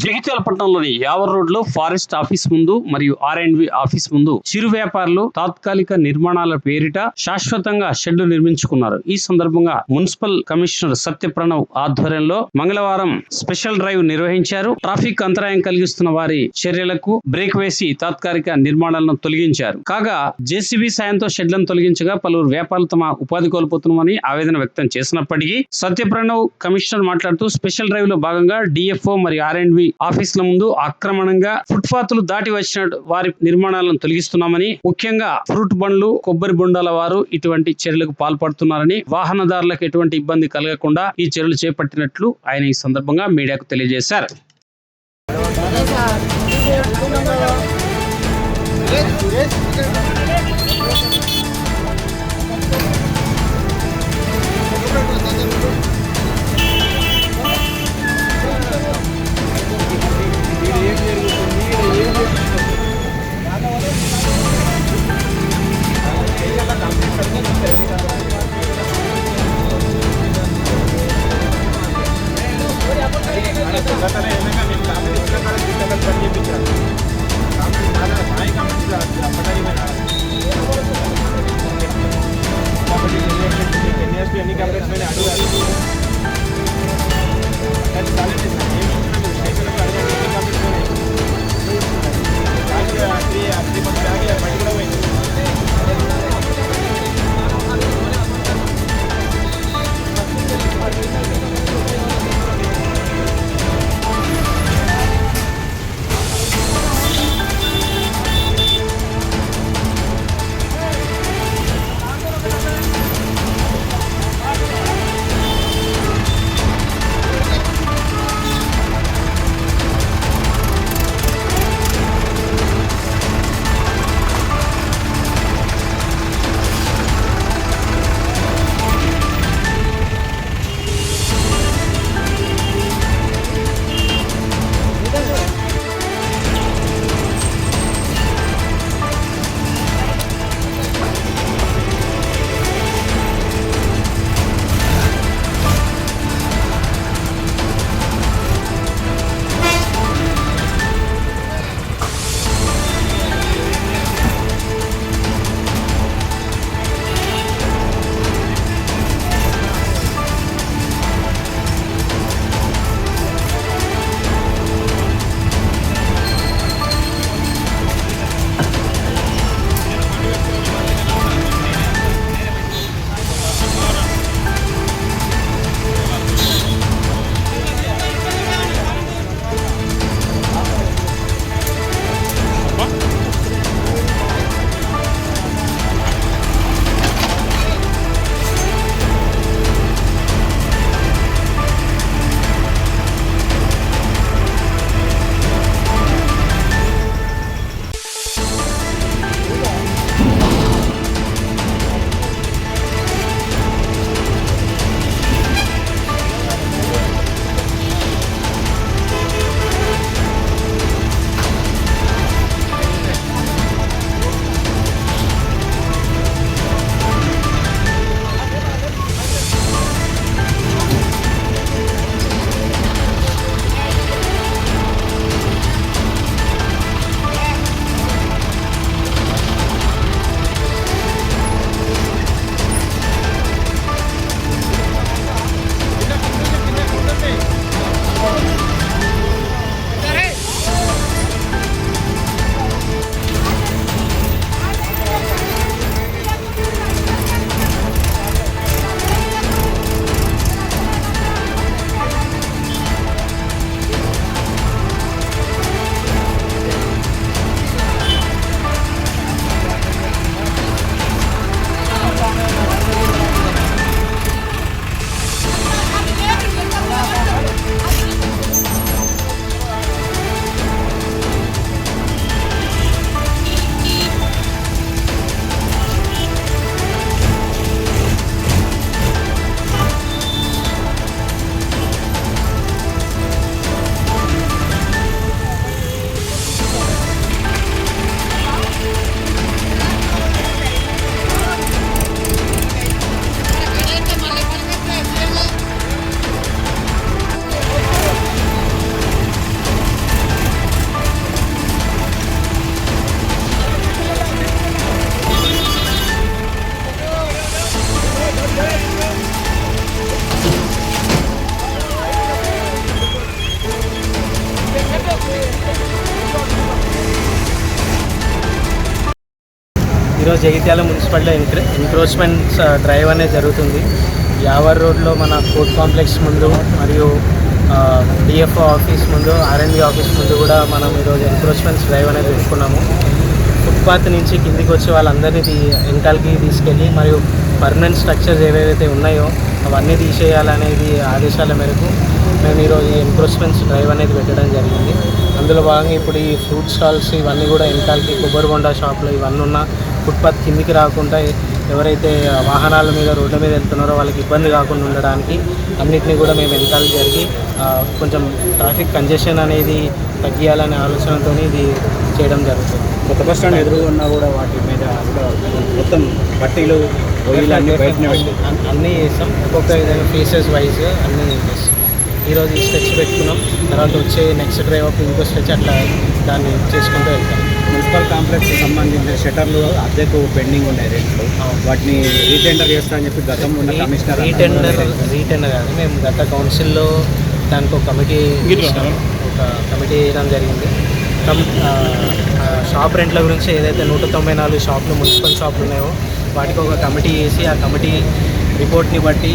జగిత్యాల పట్టణంలోని యావర్ రోడ్ లో forest office ముందు మరియు R&B ఆఫీస్ ముందు చిరు వ్యాపారులు తాత్కాలిక నిర్మాణాల పేరిట శాశ్వతంగా షెడ్లు నిర్మించుకున్నారు. ఈ సందర్భంగా మున్సిపల్ కమిషనర్ సత్య ప్రణవ్ ఆధ్వర్యంలో మంగళవారం స్పెషల్ డ్రైవ్ నిర్వహించారు. ట్రాఫిక్ అంతరాయం కలిగిస్తున్న వారి చర్యలకు బ్రేక్ వేసి తాత్కాలిక నిర్మాణాలను తొలగించారు. కాగా జేసీబీ సాయంతో షెడ్లను తొలగించగా పలువురు వ్యాపారులు తమ ఉపాధి కోల్పోతున్నామని ఆవేదన వ్యక్తం చేసినప్పటికీ సత్య ప్రణవ్ కమిషనర్ మాట్లాడుతూ స్పెషల్ డ్రైవ్ లో భాగంగా DFO మరియు R&B ఆఫీసుల ముందు అక్రమంగా ఫుట్పాత్లు దాటి వచ్చిన వారి నిర్మాణాలను తొలగిస్తున్నామని, ముఖ్యంగా ఫ్రూట్ బండ్లు, కొబ్బరి బొండాల వారు ఇటువంటి చర్యలకు పాల్పడుతున్నారని, వాహనదారులకు ఎటువంటి ఇబ్బంది కలగకుండా ఈ చర్యలు చేపట్టినట్లు ఆయన ఈ సందర్భంగా మీడియాకు తెలియజేశారు. ఈరోజు జగిత్యాల మున్సిపాలిటీలో ఎంక్రోచ్మెంట్స్ డ్రైవ్ అనేది జరుగుతుంది. యావర్ రోడ్లో మన కోర్ట్ కాంప్లెక్స్ ముందు మరియు డిఎఫ్ఓ ఆఫీస్ ముందు, ఆర్ఎండ్బి ఆఫీస్ ముందు కూడా మనం ఈరోజు ఎంక్రోచ్మెంట్స్ డ్రైవ్ అనేది పెట్టుకున్నాము. ఫుట్పాత్ నుంచి కిందికి వచ్చి వాళ్ళందరినీ వెనకాలకి తీసుకెళ్ళి మరియు పర్మనెంట్ స్ట్రక్చర్స్ ఏవేవైతే ఉన్నాయో అవన్నీ తీసేయాలనేది ఆదేశాల మేరకు మేము ఈరోజు ఈ ఎంక్రోచ్మెంట్స్ డ్రైవ్ అనేది పెట్టడం జరిగింది. అందులో భాగంగా ఇప్పుడు ఈ ఫ్రూట్ స్టాల్స్ ఇవన్నీ కూడా వెనకాలకి కొబ్బరి బొండా షాపులు ఇవన్నీ ఉన్న ఫుట్పాత్ కిందికి రాకుండా ఎవరైతే వాహనాల మీద రోడ్ల మీద వెళ్తున్నారో వాళ్ళకి ఇబ్బంది కాకుండా ఉండడానికి అన్నిటినీ కూడా మేము వెనకాలకి జరిగి కొంచెం ట్రాఫిక్ కంజెషన్ అనేది తగ్గియాలనే ఆలోచనతో ఇది చేయడం జరుగుతుంది. కొత్త బస్ స్టాండ్ ఎదురుగా ఉన్నా కూడా వాటి మీద మొత్తం పట్టీలు అన్నీ చేస్తాం. ఒక్కొక్క విధంగా ఫేసెస్ వైజ్ అన్నీ చేస్తాం. ఈరోజు ఈ స్ట్రెచ్ పెట్టుకున్నాం, తర్వాత వచ్చే నెక్స్ట్ డ్రైవ్ అప్ ఇంకో స్ట్రెచ్ అట్లా దాన్ని చేసుకుంటూ వెళ్తాం. మున్సిపల్ కాంప్లెక్స్ సంబంధించిన షట్టర్లు అద్దెకు పెండింగ్ ఉన్నాయి రేట్లు, వాటిని రీటెండర్ చేస్తా అని చెప్పి గతంలో ఉన్న కమిషనర్ రీటెండర్ కాదు, మేము గత కౌన్సిల్లో దానికి ఒక కమిటీ వేయడం జరిగింది. షాప్ రెంట్ల గురించి ఏదైతే 194 షాపులు మున్సిపల్ షాపులు ఉన్నాయో వాటికి ఒక కమిటీ వేసి ఆ కమిటీ రిపోర్ట్ని బట్టి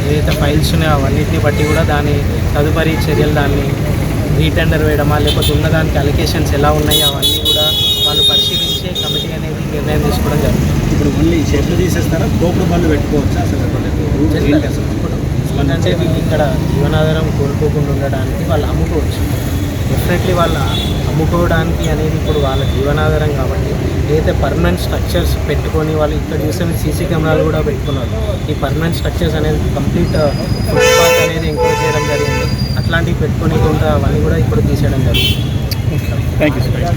ఏదైతే ఫైల్స్ ఉన్నాయో అవన్నిటిని బట్టి కూడా దాని తదుపరి చర్యలు దాన్ని రీటెండర్ వేయడమా లేకపోతే ఉన్నదానికి అలికేషన్స్ ఎలా ఉన్నాయో అవన్నీ కూడా వాళ్ళు పరిశీలించి కమిటీ అనేది నిర్ణయం తీసుకోవడం జరుగుతుంది. ఇప్పుడు ఓన్లీ షెడ్లు తీసేస్తారా, గోపుడు పనులు పెట్టుకోవచ్చా? అసలు అంటే ఇక్కడ జీవనాధారం కోల్పోకుండా ఉండడానికి వాళ్ళు అమ్ముకోవచ్చు. డెఫినెట్లీ వాళ్ళ అమ్ముకోవడానికి అనేది ఇప్పుడు వాళ్ళ జీవనాధారం కాబట్టి ఏదైతే పర్మనెంట్ స్ట్రక్చర్స్ పెట్టుకొని వాళ్ళు ఇక్కడ చూస్తే సీసీ కెమెరాలు కూడా పెట్టుకున్నారు. ఈ పర్మనెంట్ స్ట్రక్చర్స్ అనేది కంప్లీట్ ఫుట్పాత్ అనేది ఎంకరేజ్ చేయడం జరిగింది. అట్లాంటివి పెట్టుకొని కూడా అవన్నీ కూడా ఇప్పుడు తీసేయడం జరిగింది. Thank you.